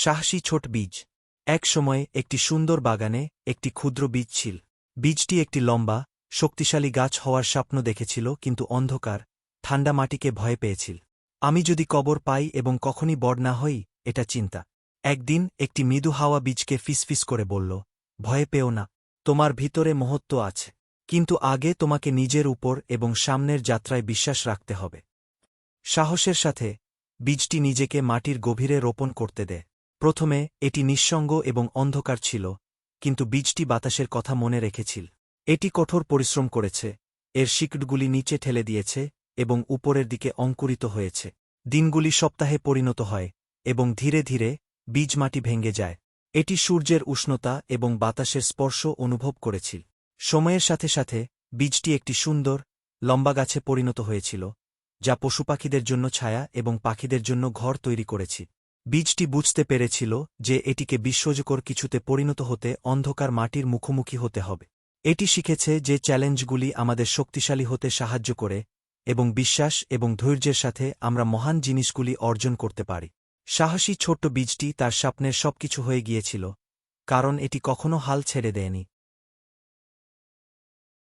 সাহসী ছোট বীজ। এক সময়ে একটি সুন্দর বাগানে একটি ক্ষুদ্র বীজ ছিল। বীজটি একটি লম্বা, শক্তিশালী গাছ হওয়ার স্বপ্ন দেখেছিল, কিন্তু অন্ধকার, ঠান্ডা মাটিকে ভয় পেয়েছিল। আমি যদি কবর পাই এবং কখনই বড় না হই, এটা চিন্তা। একদিন একটি মৃদু হাওয়া বীজকে ফিসফিস করে বলল, ভয় পেও না, তোমার ভিতরে মহত্ব আছে। কিন্তু আগে তোমাকে নিজের উপর এবং সামনের যাত্রায় বিশ্বাস রাখতে হবে। সাহসের সাথে বীজটি নিজেকে মাটির গভীরে রোপণ করতে দেয়। প্রথমে এটি নিঃসঙ্গ এবং অন্ধকার ছিল, কিন্তু বীজটি বাতাসের কথা মনে রেখেছিল। এটি কঠোর পরিশ্রম করেছে, এর শিকড়গুলি নিচে ঠেলে দিয়েছে এবং উপরের দিকে অঙ্কুরিত হয়েছে। দিনগুলি সপ্তাহে পরিণত হয় এবং ধীরে ধীরে বীজ মাটি ভেঙে যায়। এটি সূর্যের উষ্ণতা এবং বাতাসের স্পর্শ অনুভব করেছিল। সময়ের সাথে সাথে বীজটি একটি সুন্দর, লম্বা গাছে পরিণত হয়েছিল, যা পশুপাখিদের জন্য ছায়া এবং পাখিদের জন্য ঘর তৈরি করেছি। বীজটি বুঝতে পেরেছিল যে এটিকে বিস্ময়কর কিছুতে পরিণত হতে অন্ধকার মাটির মুখোমুখি হতে হবে। এটি শিখেছে যে চ্যালেঞ্জগুলি আমাদের শক্তিশালী হতে সাহায্য করে এবং বিশ্বাস এবং ধৈর্যের সাথে আমরা মহান জিনিসগুলি অর্জন করতে পারি। সাহসী ছোট্ট বীজটি তার স্বপ্নের সবকিছু হয়ে গিয়েছিল, কারণ এটি কখনো হাল ছেড়ে দেয়নি।